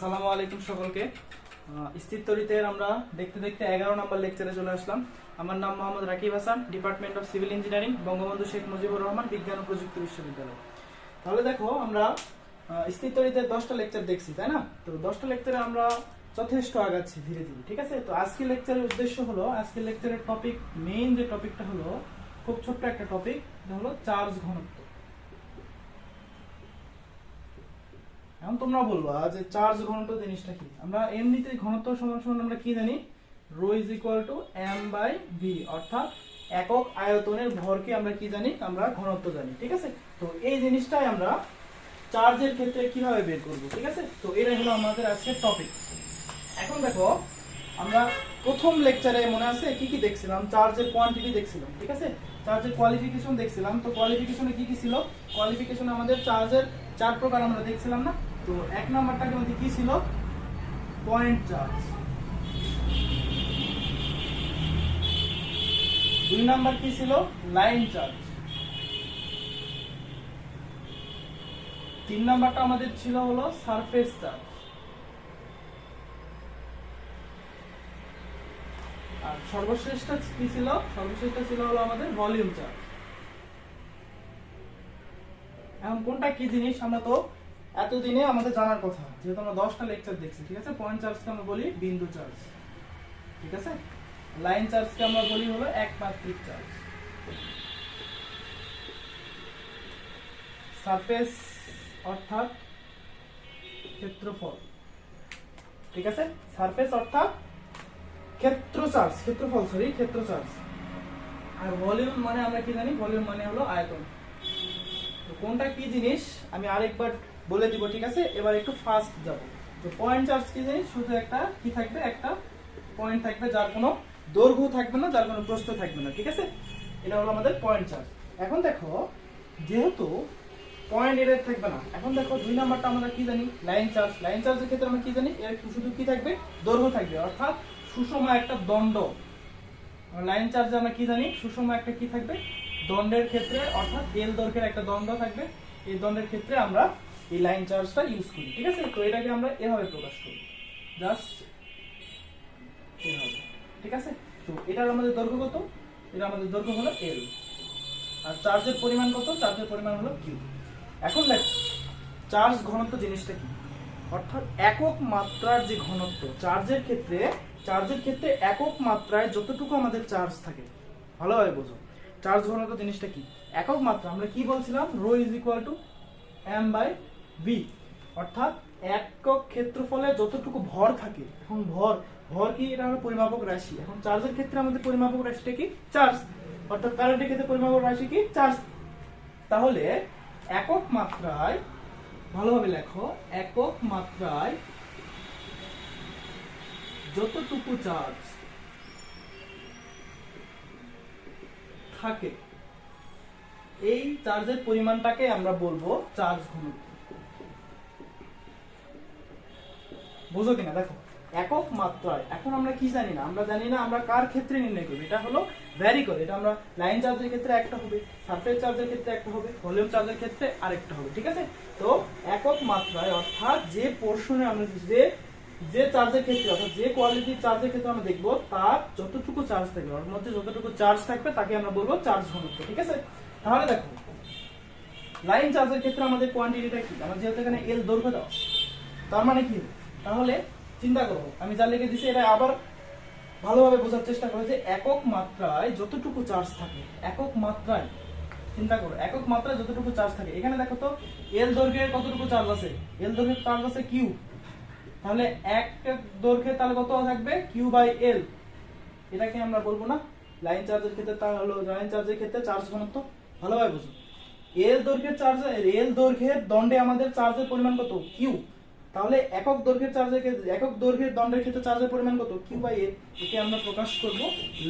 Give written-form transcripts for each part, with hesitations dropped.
আসসালামু আলাইকুম সকলকে। স্থির তড়িতের আমরা দেখতে দেখতে 11 নম্বর লেকচারে চলে আসলাম। আমার নাম Mohammad Rakib Hasan, department of civil engineering, Bangabandhu Sheikh Mujibur Rahman বিজ্ঞান ও প্রযুক্তি বিশ্ববিদ্যালয়। তাহলে দেখো, আমরা স্থির তড়িতের 10টা লেকচার দেখছি, তাই না? তো 10টা লেকচারে আমরা যথেষ্ট আগাচ্ছি ধীরে ধীরে, ঠিক আছে? তো আজকের লেকচারের উদ্দেশ্য হলো, আজকের লেকচারের টপিক, মেইন যে টপিকটা হলো, খুব ছোট্ট একটা টপিক, এটা হলো চার্জ ঘনত্ব। এখন তোমরা বলবা যে চার্জ ঘনত্ব জিনিসটা কি? আমরা এমনিতে ঘনত্ব সমান আমরা কি জানি? Rho is equal to M by V, অর্থাৎ একক আয়তনের ভরকে আমরা কি জানি? আমরা ঘনত্ব জানি, ঠিক আছে? তো এই জিনিসটাই আমরা চার্জের ক্ষেত্রে কিভাবে বের করব, ঠিক আছে? তো এটাই হলো আমাদের আজকের টপিক। এখন দেখো, আমরা প্রথম লেকচারে মনে আছে কি কি দেখছিলাম? চার্জের কোয়ান্টিটি দেখছিলাম, ঠিক আছে? চার্জের কোয়ালিফিকেশন দেখছিলাম। তো কোয়ালিফিকেশনে কি কি ছিল? কোয়ালিফিকেশনে আমাদের চার্জের 4 প্রকার আমরা দেখছিলাম না? তো এক নাম্বারটাকে মধ্যে কি ছিল? Point charge. 2 নাম্বার কি ছিল? Line charge. 3 নাম্বারটা আমাদের ছিল হলো সারফেস চার্জ। আর সর্বশ্রেষ্ঠটা কি ছিল? সর্বশ্রেষ্ঠটা ছিল হলো আমাদের ভলিউম চার্জ। এখন কোনটা কি জিনিস আমরা তো এতদিনে আমাদের জানার কথা, যেহেতু আমরা 10টা লেকচার দেখছি, ঠিক আছে? পয়েন্ট চার্জকে আমরা বলি বিন্দু চার্জ, ঠিক আছে? লাইন চার্জকে আমরা বলি হলো একমাত্রিক চার্জ। সারফেস অর্থাৎ ক্ষেত্রফল, ঠিক আছে? সারফেস অর্থাৎ ক্ষেত্র চার্জ। আর ভলিউম মানে আমরা কি জানি? ভলিউম মানে হলো আয়তন। তো কোনটা কি জিনিস আমি আরেকবার বলে দিব, ঠিক আছে? এবার একটু ফাস্ট যাব। তো পয়েন্ট চার্জ কি জিনিস? শুধু একটা কি থাকবে? একটা পয়েন্ট থাকবে, যার কোনো দৈর্ঘ্য থাকবে না, যার কোনো প্রস্থ থাকবে না, ঠিক আছে? এটা হলো আমাদের পয়েন্ট চার্জ। এখন দেখো, যেহেতু পয়েন্ট এর থাকবে না, এখন দেখো 2 নাম্বারটা আমরা কি জানি? Line charge. লাইন চার্জের ক্ষেত্রে আমরা কি জানি? এর শুধু কি থাকবে? দৈর্ঘ্য থাকবে, অর্থাৎ সুষম একটা দণ্ড। লাইন চার্জে আমরা কি জানি? সুষম একটা কি থাকবে? দণ্ডের ক্ষেত্রে, অর্থাৎ এল দৈর্ঘ্যের একটা দণ্ড থাকবে। এই দণ্ডের ক্ষেত্রে আমরা এই লাইন চার্জটা ইউজ করি, ঠিক আছে? তো এটাকে আমরা এভাবে প্রকাশ করি, জাস্ট এভাবে, ঠিক আছে? তো এটার আমাদের দৈর্ঘ্য কত? এটা আমাদের দৈর্ঘ্য হলো এল। আর চার্জের পরিমাণ কত? চার্জের পরিমাণ হলো কিউ। এখন দেখো, চার্জ ঘনত্ব জিনিসটা কি? অর্থাৎ একক মাত্রার যে ঘনত্ব চার্জের ক্ষেত্রে একক মাত্রায় যতটুকু আমাদের চার্জ থাকে, ভালোভাবে বোঝো। চার্জ ঘনত্ব জিনিসটা কি? একক মাত্রা আমরা কি বলছিলাম? Rho is equal to M by V, অর্থাৎ একক ক্ষেত্রফলে যতটুকু ভর থাকে। এখন ভর কি? এটা হলো পরিমাপক রাশি। এখন চার্জের ক্ষেত্রে আমাদের পরিমাপক রাশিটা কি? চার্জ। অর্থাৎ কারেন্টের ক্ষেত্রে পরিমাপক রাশি কি? চার্জ। তাহলে একক মাত্রায়, ভালোভাবে লেখো, একক মাত্রায় যতটুকু চার্জ থাকে, এই চার্জের পরিমাণটাকে আমরা বলবো চার্জ ঘনত্ব। বুঝো কিনা? দেখো, একক মাত্রায়, এখন আমরা কি জানি না? আমরা জানি না আমরা কার ক্ষেত্রে নির্ণয় করব। এটা হলো ভ্যারি করে। এটা আমরা লাইন চার্জের ক্ষেত্রে একটা হবে, সারফেস চার্জের ক্ষেত্রে একটা হবে, ভলিউম চার্জের ক্ষেত্রে আরেকটা হবে, ঠিক আছে? তো একক মাত্রায়, অর্থাৎ যে পোর্শনে আমরা যে চার্জের ক্ষেত্রে, অর্থাৎ যে কোয়ালিটির চার্জের ক্ষেত্রে আমরা দেখবো, তার যতটুকু চার্জ থাকবে, ওর মধ্যে যতটুকু চার্জ থাকবে, তাকে আমরা বলবো চার্জ ঘনত্ব, ঠিক আছে? তাহলে দেখো, লাইন চার্জের ক্ষেত্রে আমাদের কোয়ান্টিটিটা কি? আমার যেহেতু এখানে এল দৈর্ঘ্য দাও, তার মানে কি? তাহলে চিন্তা করো, আমি যা লিখে দিছি এটা আবার ভালোভাবে বোঝার চেষ্টা করো যে একক মাত্রায় যতটুকু চার্জ থাকে, একক মাত্রায়, চিন্তা করো, একক মাত্রায় যতটুকু চার্জ থাকে। এখানে দেখো তো, এল দৈর্ঘ্যের কতটুকু চার্জ আছে? এল দৈর্ঘ্যের চার্জ আছে কিউ। তাহলে এক দৈর্ঘ্যে তাহলে কত থাকবে? Q by L. এটাকে আমরা বলবো না লাইন চার্জের ক্ষেত্রে? তা হলো লাইন চার্জের ক্ষেত্রে চার্জ ঘনত্ব। ভালোভাবে বুঝো, এল দৈর্ঘ্যের দণ্ডে আমাদের চার্জের পরিমাণ কত? কিউ। তাহলে একক দৈর্ঘ্যের দণ্ডের ক্ষেত্রে চার্জের পরিমাণ কত? Q by L. একে আমরা প্রকাশ করব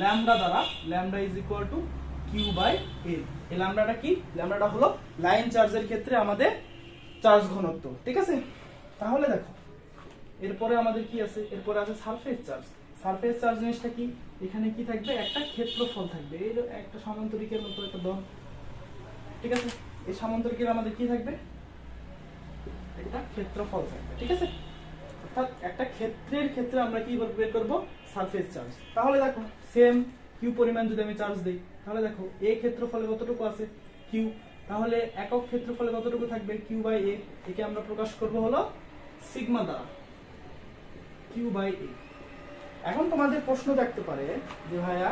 ল্যামডা দ্বারা। Lambda is equal to Q by L. এই ল্যামডাটা কি? ল্যামডাটা হলো লাইন চার্জের ক্ষেত্রে আমাদের চার্জ ঘনত্ব, ঠিক আছে? তাহলে দেখো, এরপরে আমাদের কি আছে? এরপরে আছে সারফেস চার্জ। সারফেস চার্জ জিনিসটা কি? এখানে কি থাকবে? একটা ক্ষেত্রফল থাকবে, এই একটা সমান্তরিকের মতো একটা দণ্ড, ঠিক আছে? এই সমান্তরিকের আমাদের কি থাকবে? একটা ক্ষেত্রফল থাকবে, ঠিক আছে? অর্থাৎ একটা ক্ষেত্রের ক্ষেত্রে আমরা কি বের করব সারফেস চার্জ। তাহলে দেখো সেম কিউ পরিমাণ যদি আমি চার্জ দেই তাহলে দেখো এ ক্ষেত্রফলে কতটুকু আছে কিউ, তাহলে একক ক্ষেত্রফলে কতটুকু থাকবে কিউ বাই এ, একে আমরা প্রকাশ করব হলো সিগমা দ্বারা কিউ বাই এ। এখন তোমাদের প্রশ্ন থাকতে পারে যে ভাইয়া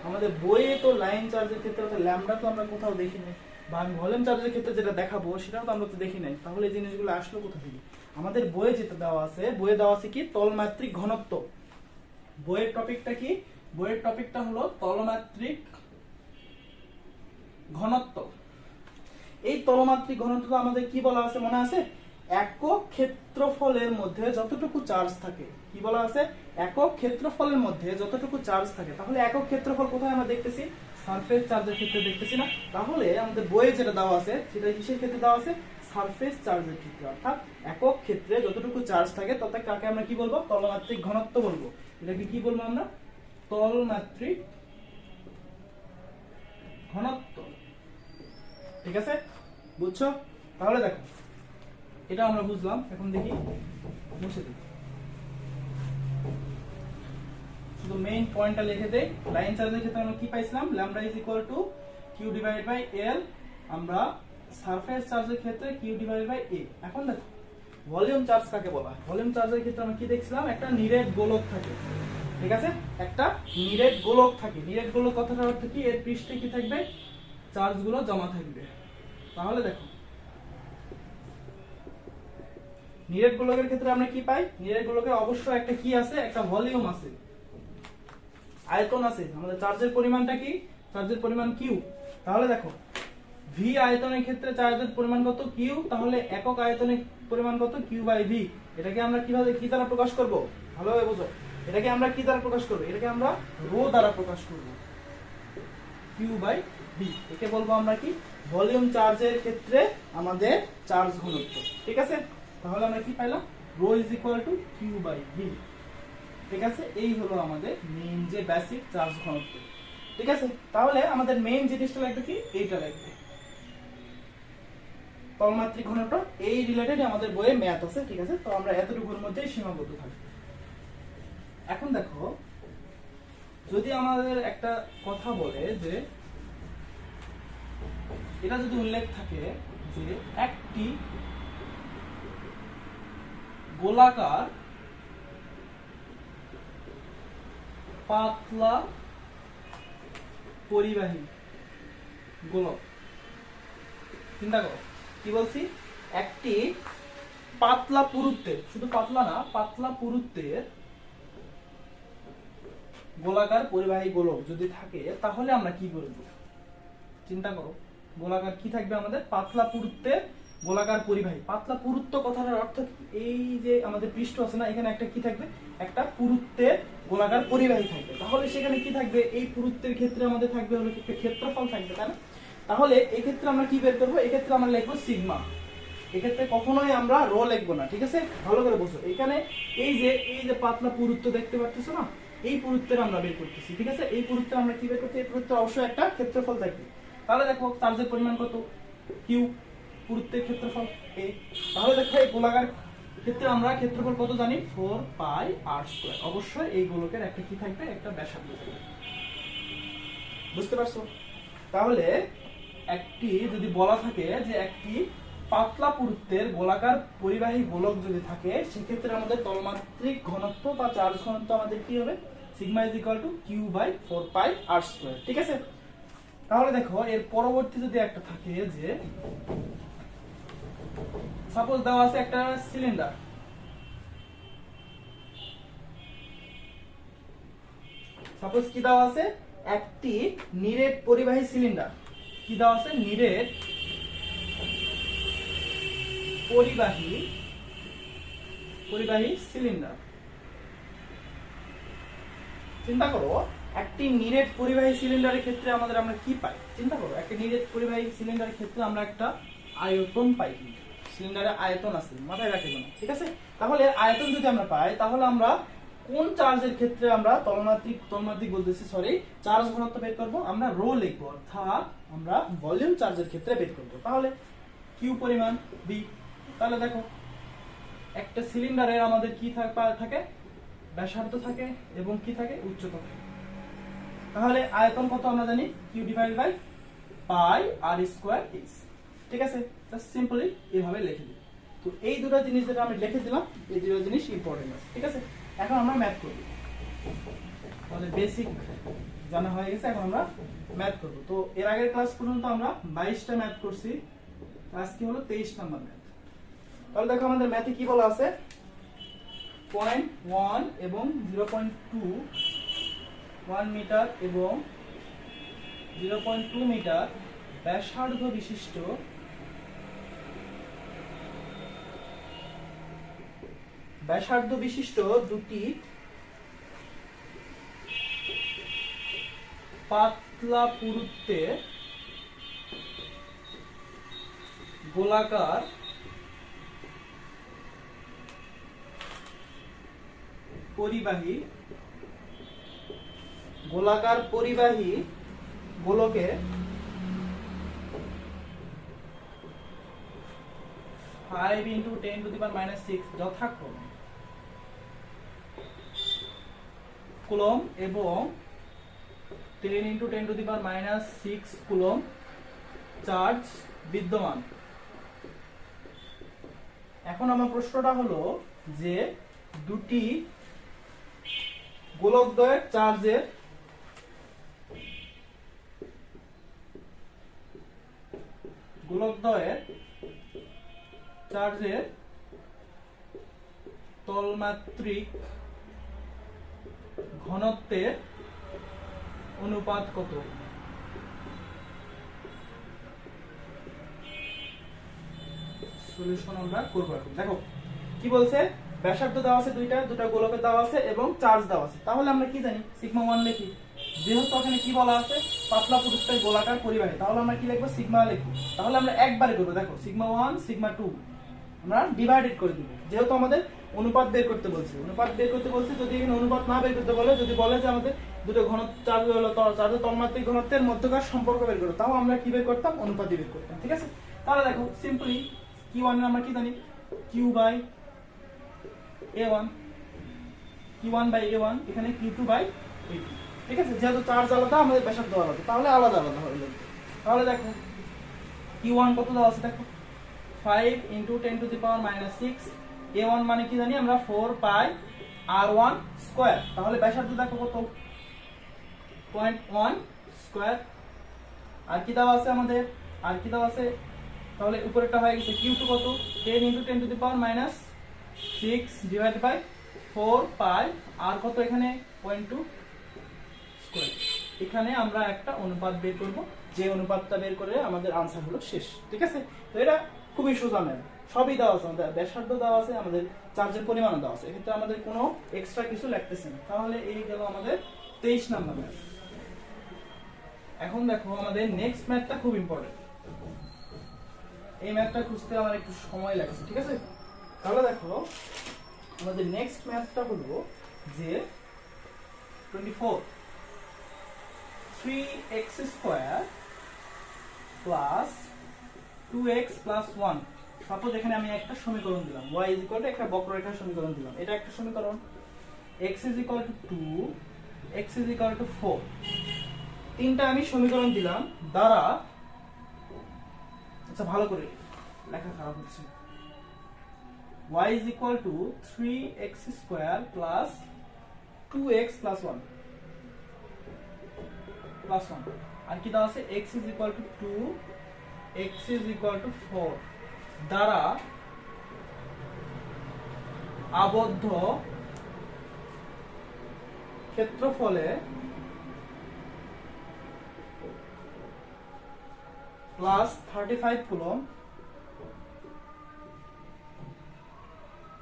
আমাদের বইয়ে তো লাইন চার্জের ক্ষেত্রে অর্থাৎ ল্যামডা তো আমরা কোথাও দেখি নাই, বা আমি ভলিউম চার্জের ক্ষেত্রে যেটা দেখাবো সেটাও তো আমরা তো দেখি নাই, তাহলে এই জিনিসগুলো আসলো কোথা থেকে? আমাদের বইয়ে যেটা দেওয়া আছে, বইয়ে দেওয়া আছে কি তলমাত্রিক ঘনত্ব। বইয়ের টপিকটা কি? বইয়ের টপিকটা হলো তলমাত্রিক ঘনত্ব। এই তলমাত্রিক ঘনত্ব আমাদের কি বলা আছে মনে আছে? একক ক্ষেত্রফলের মধ্যে যতটুকু চার্জ থাকে, কি বলা আছে? একক ক্ষেত্রফলের মধ্যে যতটুকু চার্জ থাকে। তাহলে একক ক্ষেত্রফল কোথায় আমরা দেখতেছি? সারফেস চার্জের ক্ষেত্রে দেখতেছি না? তাহলে আমাদের বইয়ে যেটা দেওয়া আছে সেটা কিসের ক্ষেত্রে দেওয়া আছে? সারফেস চার্জের ক্ষেত্রে। অর্থাৎ একক ক্ষেত্রে যতটুকু চার্জ থাকে তাতে কাকে আমরা কি বলবো? তলমাত্রিক ঘনত্ব বলবো। এটাকে কি বলবো আমরা? তলমাত্রিক ঘনত্ব। ঠিক আছে, বুঝছো? তাহলে দেখো এটা আমরা বুঝলাম, এখন দেখি মুছে দিই, শুধু মেইন পয়েন্টটা লিখে দেই। লাইন চার্জের ক্ষেত্রে আমরা কি পাইছিলাম? Lambda is equal to Q divided by L. আমরা সারফেস চার্জের ক্ষেত্রে কিউ ডিভাইডেড বাই এ। এখন দেখো ভলিউম চার্জ কাকে বলা হয়? ভলিউম চার্জের ক্ষেত্রে আমরা কি দেখছিলাম? একটা নিরেট গোলক থাকে। ঠিক আছে, একটা নিরেট গোলক থাকে। নিরেট গোলক কথাটার অর্থ কি? এর পৃষ্ঠে কি থাকবে? চার্জগুলো জমা থাকবে। তাহলে দেখো নিরেট গোলকের ক্ষেত্রে আমরা কি পাই? নিরেট গোলকের অবশ্যই একটা কি আছে? একটা ভলিউম আছে, আয়তন আছে। আমাদের চার্জের পরিমাণটা কি? চার্জের পরিমাণ কিউ। তাহলে দেখো ভি আয়তনের ক্ষেত্রে চার্জের পরিমাণ কত? কিউ। তাহলে একক আয়তনের পরিমাণ কত? Q by V. এটাকে আমরা কিভাবে কি দ্বারা প্রকাশ করব? ভালোভাবে বুঝো। এটাকে আমরা কি দ্বারা প্রকাশ করব? এটাকে আমরা রো দ্বারা প্রকাশ করব, কিউ বাই ভি। একে বলবো আমরা কি? ভলিউম চার্জের ক্ষেত্রে আমাদের চার্জ ঘনত্ব। ঠিক আছে, তাহলে আমরা কি পাইলাম? Rho is equal to Q by V. ঠিক আছে, এই হলো আমাদের মেইন যে বেসিক চার্জ ঘনত্ব। ঠিক আছে, তাহলে আমাদের মেইন জিনিসটা লাগবে কি? এইটা লাগবে তলমাত্রিক ঘনত্ব। এই রিলেটেড আমাদের বইয়ে ম্যাথ আছে। ঠিক আছে, তো আমরা এতটুকুর মধ্যেই সীমাবদ্ধ থাকবো। এখন দেখো যদি আমাদের একটা কথা বলে যে এটা যদি উল্লেখ থাকে যে একটি গোলাকার পাতলা পরিবাহী গোলক, চিন্তা করো কি বলছি? একটি পাতলা পুরুত্বের, শুধু পাতলা না, পাতলা পুরুত্বের গোলাকার পরিবাহী গোলক যদি থাকে তাহলে আমরা কি করব? চিন্তা করো, গোলাকার কি থাকবে আমাদের? পাতলা পুরুত্বের গোলাকার পরিবাহী। পাতলা পুরুত্ব কথাটার অর্থ এই যে আমাদের পৃষ্ঠ আছে না, এখানে একটা কি থাকবে? একটা পুরুত্বের গোলাকার পরিবাহী থাকবে। তাহলে সেখানে কি থাকবে? এই পুরুত্বের ক্ষেত্রে আমাদের থাকবে হলো একটা ক্ষেত্রফল থাকবে, তাই না? তাহলে এই ক্ষেত্রে আমরা কি বের করব? এই ক্ষেত্রে আমরা লিখবো সিগমা। এক্ষেত্রে কখনোই আমরা রো লিখবো না। ঠিক আছে, ভালো করে বুঝো। এখানে এই যে পাতলা পুরুত্ব দেখতে পাচ্ছ না, এই পুরুত্বের আমরা বের করতেছি। ঠিক আছে, এই পুরুত্বে আমরা কি বের করতে? এই পুরুত্বে অবশ্যই একটা ক্ষেত্রফল থাকবে। তাহলে দেখো চার্জের পরিমাণ কত? কিউ, পুরুত্বের ক্ষেত্রফল এ। তাহলে দেখো এই গোলাকার ক্ষেত্রে আমরা ক্ষেত্রফল কত জানি? 4 পাই আর স্কয়ার। অবশ্যই এই গোলকের একটা কি থাকবে? একটা ব্যাসার্ধ থাকবে। বুঝতে পারছো? তাহলে একটি যদি বলা থাকে যে একটি পাতলা পুরুত্বের গোলাকার পরিবাহী গোলক যদি থাকে, সেক্ষেত্রে আমাদের তলমাত্রিক ঘনত্ব বা চার্জ ঘনত্ব আমাদের কি হবে? Sigma is equal to Q by 4 pi R square. ঠিক আছে, তাহলে দেখো এর পরবর্তী যদি একটা থাকে যে সাপোজ দেওয়া আছে একটা সিলিন্ডার, সাপোজ কি দেওয়া আছে? একটি নিরেট পরিবাহী সিলিন্ডার। কি দেওয়া আছে? নিরেট পরিবাহী সিলিন্ডার। চিন্তা করো একটি নিরেট পরিবাহী সিলিন্ডারের ক্ষেত্রে আমরা কি পাই? চিন্তা করো একটি নিরেট পরিবাহী সিলিন্ডারের ক্ষেত্রে আমরা একটা আয়তন পাই। সিলিন্ডারে আয়তন আছে, মাথায় রাখবে না। ঠিক আছে, তাহলে আয়তন যদি আমরা পাই তাহলে আমরা কোন চার্জের ক্ষেত্রে আমরা তলমাত্রিক বলতেছি সরি চার্জ ঘনত্ব বের করব? আমরা রো লিখব, অর্থাৎ আমরা ভলিউম চার্জের ক্ষেত্রে বের করব। তাহলে কিউ পরিমাণ বি। তাহলে দেখো একটা সিলিন্ডারের আমাদের কি থাকে, ব্যাসার্ধ থাকে এবং কি থাকে, উচ্চতা থাকে। তাহলে আয়তন কত আমরা জানি, Q divide by pi R square S. ঠিক আছে, জাস্ট সিম্পলি এইভাবে লিখে দিই। তো এই দুটো জিনিস যেটা আমি লিখে দিলাম, এই দুটো জিনিস ইম্পর্টেন্ট আছে। ঠিক আছে, এখন আমরা ম্যাথ করব। তাহলে বেসিক জানা হয়ে গেছে, এখন আমরা ম্যাথ করব। তো এর আগের ক্লাস পর্যন্ত আমরা 22টা ম্যাথ করছি, আজকে হলো 23 নাম্বার ম্যাথ। তাহলে দেখো আমাদের ম্যাথে কি বলা আছে, 0.1 এবং 0.2, 1 মিটার এবং 0.2 মিটার ব্যাসার্ধ বিশিষ্ট দুটি পাতলা পুরুত্বের গোলাকার পরিবাহী গোলকে 5 × 10⁻⁶ যথাক্রমে কুলম্ব এবং 10 × 10⁻⁶ কুলম্ব চার্জ বিদ্যমান। এখন আমার প্রশ্নটা হলো যে দুটি গোলকদ্বয়ের চার্জের তলমাত্রিক ঘনত্বের অনুপাত কত? সলিউশন আমরা করব। এখন দেখো কি বলছে, ব্যাসার্ধ দেওয়া আছে দুটা গোলকের দেওয়া আছে এবং চার্জ দেওয়া আছে। তাহলে আমরা কি জানি, সিগমা 1 লিখি। যেহেতু এখানে কি বলা আছে, পাতলা পুরুত্বের গোলাকার পরিবাহী, তাহলে আমরা কি লিখবো, সিগমা লিখবো। তাহলে আমরা একবারে করব, দেখো সিগমা 1 সিগমা 2 আমরা ডিভাইডেড করে দিব। যেহেতু আমাদের অনুপাত বের করতে বলছে, যদি এখানে অনুপাত না বের করতে বলে, যদি বলে যে আমাদের দুটো চার্জের তলমাত্রিক ঘনত্বের মধ্যকার সম্পর্ক বের করো, তাও আমরা কি বের করতাম, অনুপাত বের করতাম। ঠিক আছে, তাহলে দেখো সিম্পলি Q1 আমরা কি জানি, Q/A1, এখানে Q2/A2। ঠিক আছে, যেহেতু চার্জ আলাদা, আমাদের ব্যাসার্ধ আলাদা, তাহলে আলাদা হয়ে যাবে। তাহলে দেখো Q1 কত দেওয়া আছে, দেখো 5 × 10⁻⁶। A1 মানে কি জানি আমরা, 4πr1 স্কয়ার। তাহলে ব্যাসার্ধ দেখো কত, 0.1 স্কয়ার। আর কি দেওয়া আছে আমাদের, তাহলে উপরেরটা হয়ে গেছে Q2 কত, 10 × 10⁻⁶ ডিভাইডেড বাই 4π আর কত এখানে 0.2 স্কয়ার। এখানে আমরা একটা অনুপাত বের করব, যে অনুপাতটা বের করে আমাদের আনসার হলো শেষ। ঠিক আছে, তো এটা খুবই সোজা ম্যাথ, সবই দেওয়া আছে, আমাদের ব্যাসার্ধ দেওয়া আছে, আমাদের চার্জের পরিমাণও দেওয়া আছে। এক্ষেত্রে আমাদের কোনো এক্সট্রা কিছু লাগতেছে না। তাহলে এই গেল আমাদের 23 নাম্বার ম্যাথ। এখন দেখো আমাদের নেক্সট ম্যাথটা খুব ইম্পর্টেন্ট। এই ম্যাথটা খুঁজতে আমার একটু সময় লাগছে। ঠিক আছে, তাহলে দেখো আমাদের নেক্সট ম্যাথটা হলো যে 24 3x² প্লাস 2x + 1। সাপোজ এখানে আমি একটা সমীকরণ দিলাম, y = একটা বক্ররেখার সমীকরণ দিলাম, এটা একটা সমীকরণ, x = 2, x = 4। তিনটা আমি সমীকরণ দিলাম দ্বারা, আচ্ছা ভালো করে লেখা খারাপ হচ্ছে, y = 3x² প্লাস 2x + 1 আর কি দেওয়া আছে, x = 2, x = 4 দ্বারা আবদ্ধ ক্ষেত্রফলে +35 কুলম্ব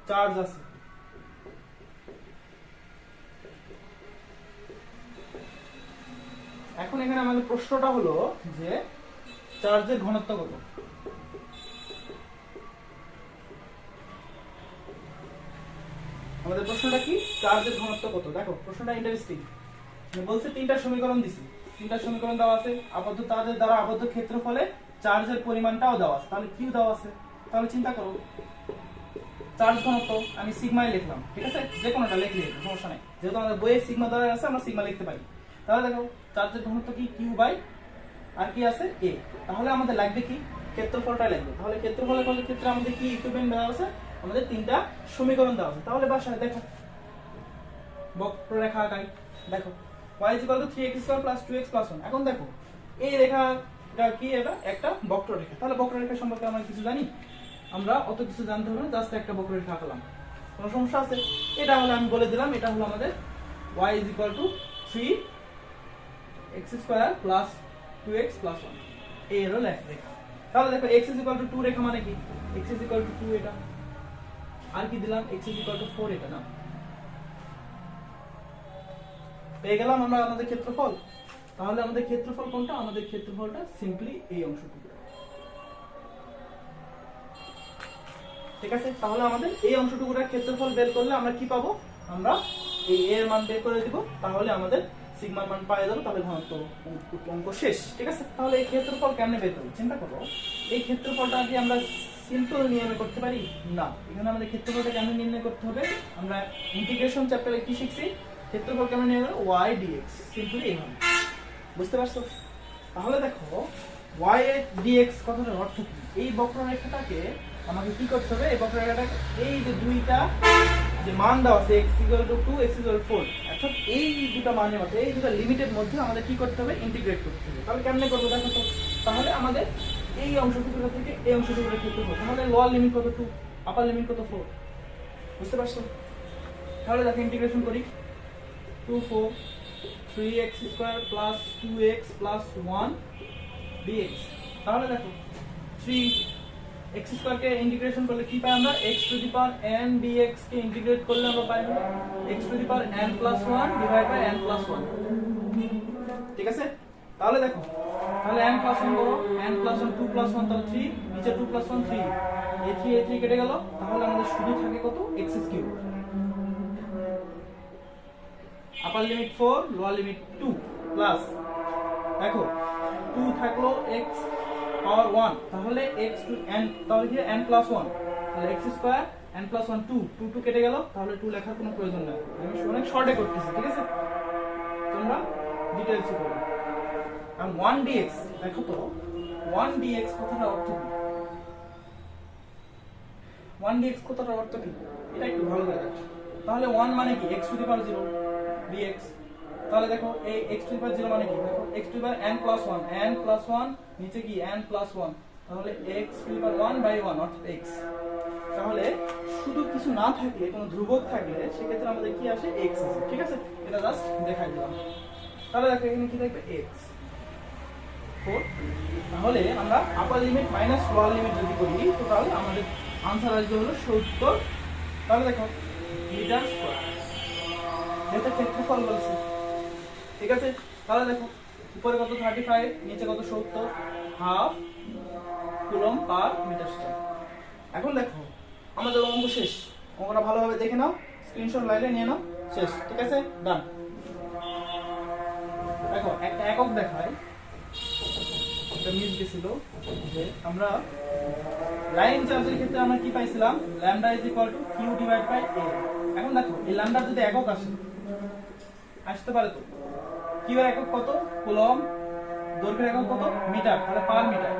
চার্জ আছে। এখন এখানে আমাদের প্রশ্নটা হলো যে চার্জের ঘনত্ব কত। আমাদের প্রশ্নটা কি, চার্জের ঘনত্ব কত। দেখো প্রশ্নটা ইন্টারেস্টিং, বলছে তিনটা সমীকরণ দিছি, তিনটা সমীকরণ দেওয়া আছে, আবদ্ধ চার্জের দ্বারা আবদ্ধ ক্ষেত্রফলে চার্জের পরিমাণটাও দেওয়া আছে। তাহলে কিউ দেওয়া আছে, তাহলে চিন্তা করো চার্জ ঘনত্ব আমি সিগমায় লিখলাম, ঠিক আছে, যে কোনোটা লিখলে সমস্যা নাই, যেহেতু আমাদের বইয়ে সিগমা দেওয়া আছে আমরা সিগমা লিখতে পারি। তাহলে দেখো চার্জের ঘনত্ব কি কিউ বাই আর কি আছে এ, তাহলে আমাদের লাগবে কি ক্ষেত্রফলটা লাগবে। তাহলে ক্ষেত্রফলের ক্ষেত্রে আমাদের কি ইকুইভ্যালেন্ট দেওয়া আছে, আমাদের তিনটা সমীকরণ দেওয়া আছে। তাহলে বাসায় দেখো বক্ররেখা আঁকাই, দেখো y 3x² + 2x + 1। এখন দেখো এই রেখাটা কি, এটা একটা বক্ররেখা। তাহলে বক্ররেখা সম্পর্কে আমরা কিছু জানি? আমরা অত কিছু জানতে হবে না, জাস্ট একটা বক্ররেখা আঁকলাম। কোনো সমস্যা আছে? এটা হলো আমি বলে দিলাম, এটা হলো আমাদের y 3x² + 2x + 1 এই হলো রেখা। তাহলে দেখো x 2 রেখা মানে কি, x 2 এটা, আর কি দিলাম x 4 এটা না, পেয়ে গেলাম আমরা আমাদের ক্ষেত্রফল। তাহলে আমাদের ক্ষেত্রফল কোনটা? আমাদের ক্ষেত্রফলটা সিম্পলি এই অংশটুকু, ঠিক আছে। তাহলে আমাদের এই অংশটুকুর ক্ষেত্রফল বের করলে আমরা কি পাবো, আমরা এই এর মান বের করে দিব, তাহলে আমাদের সিগমার মান পাওয়া যাবে, তাহলে ঘনত্ব অঙ্ক শেষ, ঠিক আছে। তাহলে এই ক্ষেত্রফল কেমনে বের করব চিন্তা করো। এই ক্ষেত্রফলটা কি আমরা সিম্পল নিয়মে করতে পারি? না, এখানে আমাদের ক্ষেত্রফলটা কেমনে নির্ণয় করতে হবে, আমরা ইন্টিগ্রেশন চ্যাপ্টারে কি শিখছি, ক্ষেত্রফল কেমন নির্ণয় করব, y dx, সিম্পলি এইভাবে, বুঝতে পারছো? তাহলে দেখো y dx কথাটার অর্থ কি, এই বক্ররেখাটাকে আমাকে কি করতে হবে, এই বক্ররেখাটাকে এই যে দুইটা যে মান দেওয়া আছে x 2 x 4, অর্থাৎ এই দুটো মানের মধ্যে, এই দুটো লিমিটের মধ্যে আমাদের কি করতে হবে, ইন্টিগ্রেট করতে হবে। তাহলে কেমনে করব দেখো তো। তাহলে আমাদের এই অংশটুকু থেকে এই অংশটুকুর ক্ষেত্রফল, তাহলে লোয়ার লিমিট কত 2, আপার লিমিট কত 4, বুঝতে পারছো? তাহলে দেখো ইন্টিগ্রেশন করি, 2 4 3x² + 2x + 1 dx। তাহলে দেখো 3x² কে ইন্টিগ্রেশন করলে কি পাই আমরা, x⁻n dx কে ইন্টিগ্রেট করলে আমরা পাই x⁻n + 1 / n + 1, ঠিক আছে। তাহলে দেখো, তাহলে n + 1 করো, n + 1 2 + 1 তাহলে 3, নিচে 2 + 1 3, a3 কেটে গেল, তাহলে আমাদের শুধু থাকে কত, x³ আপার লিমিট 4 লোয়ার লিমিট 2 প্লাস দেখো 2 থাকলো x পাওয়ার 1, তাহলে x টু n, তাহলে কি n + 1, তাহলে x² n + 1 2 কেটে গেল, তাহলে 2 লেখার কোনো প্রয়োজন নাই, আমি অনেক শর্টে করতেছি, ঠিক আছে, তোমরা ডিটেইলসে করো। আর 1 dx, দেখো তো 1 dx কথাটার অর্থ কি, 1 dx কথাটার অর্থ কি, এটা একটু ভালো করে দেখো। তাহলে 1 মানে কি, x⁻0 dx। তাহলে দেখো এই x⁻0 মানে কি, দেখো x⁻n + 1, n + 1 নিচে কি n + 1, তাহলে x⁻1/1 অর্থাৎ x। তাহলে শুধু কিছু না থাকলে, কোনো ধ্রুবক থাকলে সেক্ষেত্রে আমাদের কি আসে, x আসে, ঠিক আছে, এটা জাস্ট দেখাই দিলাম। তাহলে দেখো এখানে কি থাকবে, x 4। তাহলে আমরা আপার লিমিট মাইনাস লোয়ার লিমিট যদি করি, তো তাহলে আমাদের आंसर আসবে হলো 70। তাহলে দেখো মিটার স্কয়ার, এটা ক্ষেত্রফল বলছি, ঠিক আছে। তাহলে দেখো উপরে কত 35, নিচে কত 70, half coulomb per metre square. এখন দেখো আমাদের অঙ্ক শেষ, অঙ্কটা ভালোভাবে দেখে নাও, স্ক্রিনশট লাইলে নিয়ে নাও, শেষ, ঠিক আছে, ডান। দেখো একটা একক দেখাই, এটা মিস গেছিল, যে আমরা লাইন চার্জের ক্ষেত্রে আমরা কি পাইছিলাম, ল্যামডা q / a। এখন দেখো এই ল্যামডা যদি একক আসতে পারে, তো q এর একক কত, কুলম্ব, দৈর্ঘ্যের একক কত, মিটার, তাহলে পার মিটার,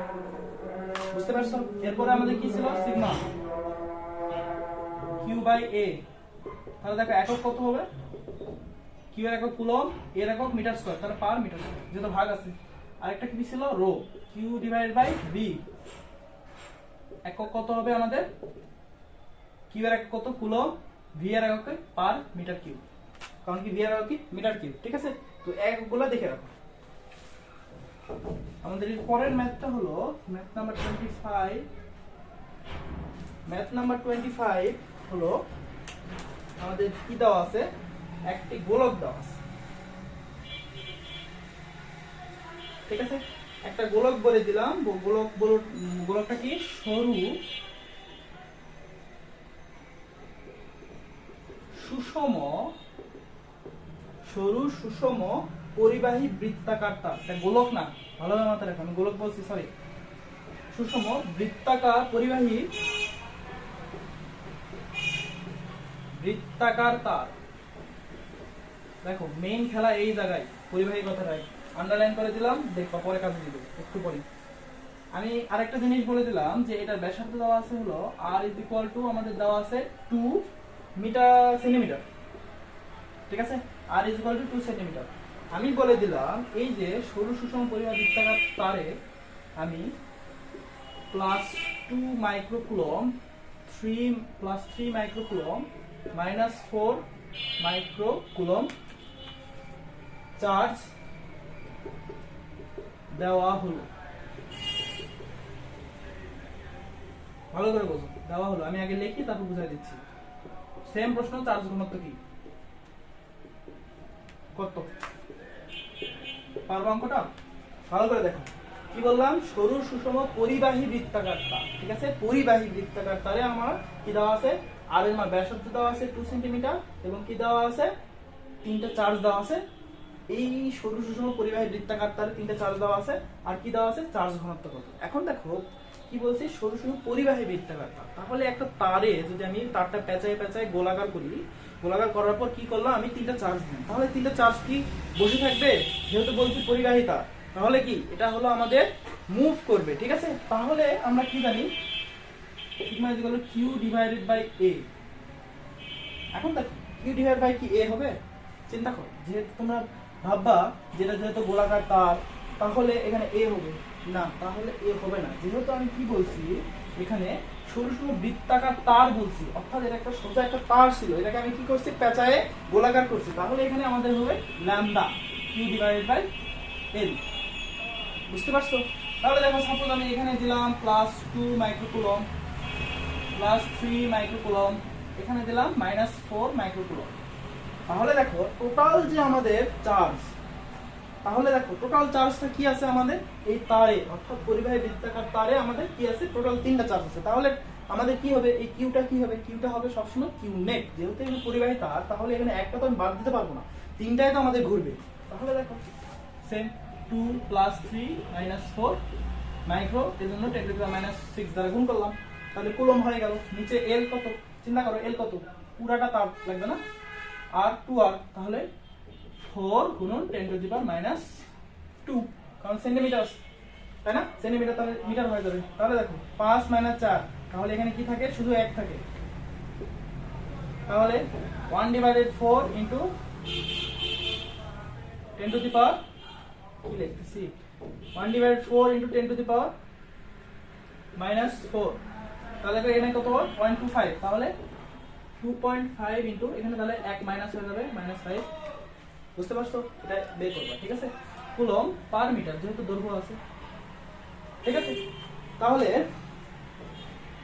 বুঝতে পারছো? এরপরে আমাদের কি ছিল, সিগমা q/a। তাহলে দেখো একক কত হবে, q এর একক কুলম্ব, এর একক মিটার স্কয়ার, তাহলে পার মিটার, যেটা ভাগ আছে। আরেকটা কি ছিল, রো, q/b, একক কত হবে আমাদের, q এর একক কত, কুলম্ব, v এর একক পার মিটার কিউব, কারণ কি v এর একক কি মিটার কিউব, ঠিক আছে। তো এককগুলো দেখে রাখো। আমাদের এর পরের ম্যাথটা হলো ম্যাথ নাম্বার 25। ম্যাথ নাম্বার 25 হলো আমাদের কি দেওয়া আছে, একটি গোলক দেওয়া আছে, ঠিক আছে। একটা গোলক বলে দিলাম, গোলকটা কি, সরু সুষম পরিবাহী বৃত্তাকার তার, এটা গোলক না, ভালোভাবে মাথায় রাখো, আমি গোলক বলছি, সরি, সুষম বৃত্তাকার পরিবাহী বৃত্তাকার তার, দেখো মেইন খেলা এই জায়গায়, পরিবাহী কথাটাই আন্ডারলাইন করে দিলাম, দেখো পরে কাজে দিব একটু পরে। আমি আরেকটা জিনিস বলে দিলাম যে এটার ব্যাসার্ধ দেওয়া আছে হলো r ইজ ইকুয়াল টু আমাদের দেওয়া আছে 2 সেন্টিমিটার, ঠিক আছে, r is equal two 2 centimetre. আমি বলে দিলাম এই যে সরু সুষম পরিবাহী বৃত্তাকার তারে আমি +2 মাইক্রোকুলম 3 মাইক্রোকুলম -4 মাইক্রোকুলম চার্জ দেওয়া হলো, ভালো করে বোঝো, দেওয়া হলো। আমি আগে লিখি তারপর বুঝাই দিচ্ছি। সেম প্রশ্ন, চার্জ ঘনত্ব কি কত পারবো অঙ্কটা? ভালো করে দেখো কি বললাম, সরু সুষম পরিবাহী বৃত্তাকার তার, ঠিক আছে, পরিবাহী বৃত্তাকার তারে আমার কি দেওয়া আছে, আর এর মান ব্যাসার্ধ দেওয়া আছে 2 সেন্টিমিটার এবং কি দেওয়া আছে, তিনটা চার্জ দেওয়া আছে। এই সরু সুষম পরিবাহী বৃত্তাকার তারে তিনটা চার্জ দেওয়া আছে, আর কি দেওয়া আছে, চার্জ ঘনত্ব কত। এখন দেখো কি বলছি, সরু সুষম পরিবাহী বৃত্তাকার তার, তাহলে একটা তারে যদি আমি তারটা পেঁচায় পেঁচায় গোলাকার করি, গোলাকার করার পর কি করলাম, আমি তিনটা চার্জ দিই, তাহলে তিনটা চার্জ কি বসে থাকবে? যেহেতু বলছি পরিবাহী তার, তাহলে কি এটা হলো আমাদের মুভ করবে, ঠিক আছে। তাহলে আমরা কি জানি, sigma is equal to Q divided by A. এখন দেখো কিউ ডিভাইডেড বাই কি এ হবে? চিন্তা করো, যেহেতু তোমরা ভাববা যেটা যেহেতু গোলাকার তার তাহলে এখানে এ হবে না, তাহলে এ হবে না, যেহেতু আমি কি বলছি এখানে সরু সরু বৃত্তাকার তার বলছি, অর্থাৎ এটা একটা সোজা একটা তার ছিল, এটাকে আমি কি করছি, পেঁচায়ে গোলাকার করছি, তাহলে এখানে আমাদের হবে lambda Q divided by L. বুঝতে পারছো? তাহলে দেখো সাপোজ আমি এখানে দিলাম +2 মাইক্রোকুলম +3 মাইক্রোকুলম, এখানে দিলাম -4 মাইক্রোকুলম। তাহলে দেখো টোটাল যে আমাদের চার্জ, তাহলে দেখো টোটাল চার্জটা কি আছে আমাদের এই তারে, অর্থাৎ পরিবাহী বৃত্তাকার তারে আমাদের কি আছে, টোটাল তিনটা চার্জ আছে। তাহলে আমাদের কি হবে, এই কিউটা কি হবে, কিউটা হবে সবসময় কিউ নেট, যেহেতু এখানে পরিবাহী তার, তাহলে এখানে একটা তো আমি বাদ দিতে পারবো না, তিনটাই তো আমাদের ঘুরবে। তাহলে দেখো সেম 2 + 3 -4 মাইক্রো, এর জন্য 10⁻⁶ দ্বারা গুণ করলাম, তাহলে কুলম হয়ে গেল। নিচে এল কত, চিন্তা করো এল কত, পুরাটা তার লাগবে না, আর 2r, তাহলে 4 গুণন 10⁻², কারণ সেন্টিমিটার, তাই না, সেন্টিমিটার তাহলে মিটার হয়ে যাবে। তাহলে দেখো 5 - 4, তাহলে এখানে কি থাকে, শুধু 1 থাকে, তাহলে 1/4 ইনটু 10⁻, কি লিখতেছি, 1/4 ইনটু 10⁻⁻⁴, তাহলে এখানে কত, 0.25, তাহলে 2.5 ইনটু, এখানে তাহলে 1 মাইনাস হয়ে যাবে -5। বুঝতে পারছো? এটা বের করবা, ঠিক আছে, কুলম পার মিটার, যেহেতু দৈর্ঘ্য আছে, ঠিক আছে। তাহলে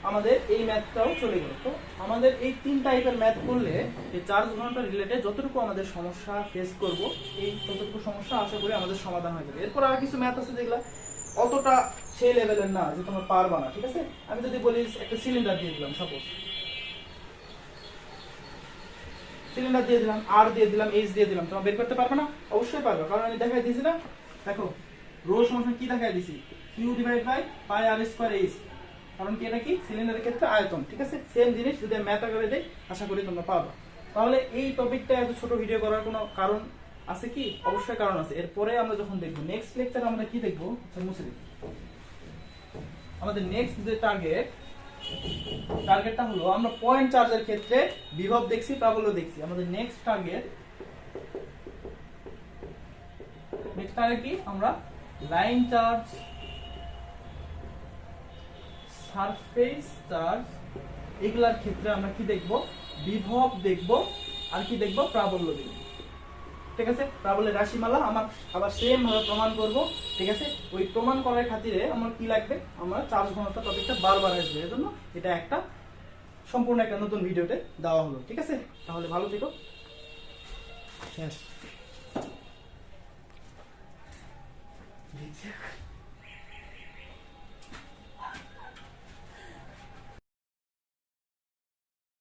আমাদের এই ম্যাথটাও চলে গেল। তো আমাদের এই তিন টাইপের ম্যাথ করলে এই চার্জ ঘনত্ব রিলেটেড যতটুকু আমাদের সমস্যা ফেস করব, এই ততটুকু সমস্যা আশা করি আমাদের সমাধান হয়ে যাবে। এরপর আর কিছু ম্যাথ আছে যেগুলা অতটা সেই লেভেলের না যে তোমরা পারবা না, ঠিক আছে। আমি যদি বলি একটা সিলিন্ডার দিয়ে দিলাম, সাপোজ সিলিন্ডার দিয়ে দিলাম, আর দিয়ে দিলাম, এইচ দিয়ে দিলাম, তোমরা বের করতে পারবে না? অবশ্যই পারবে, কারণ আমি দেখাই দিয়েছি না, দেখো রো সমান কি দেখাই দিয়েছি, Q divide by pi R square H, কারণ কি এটা কি সিলিন্ডারের ক্ষেত্রে আয়তন, ঠিক আছে। সেম জিনিস যদি আমি ম্যাথ আকারে দেই, আশা করি তোমরা পারবে। তাহলে এই টপিকটা এত ছোট ভিডিও করার কোনো কারণ আছে কি? অবশ্যই কারণ আছে। এরপরে আমরা যখন দেখবো নেক্সট লেকচারে আমরা কি দেখবো, মুছে দিই। আমাদের নেক্সট যে টার্গেটটা হলো, আমরা পয়েন্ট চার্জের ক্ষেত্রে বিভব দেখছি, প্রাবল্য দেখছি। আমাদের নেক্সট টার্গেট কি, আমরা লাইন চার্জ, সারফেস চার্জ, এগুলার ক্ষেত্রে আমরা কি দেখব, বিভব দেখব, আর কি দেখব, প্রাবল্য দেখব, ঠিক আছে। প্রাবল্যের রাশিমালা আমার আবার সেম ভাবে প্রমাণ করব, ঠিক আছে। ওই প্রমাণ করার খাতিরে আমার কি লাগবে, আমরা চার্জ ঘনত্ব টপিকটা বারবার আসবে, এজন্য এটা একটা সম্পূর্ণ একটা নতুন ভিডিওতে দেওয়া হলো, ঠিক আছে। তাহলে ভালো থেকো, শেষ।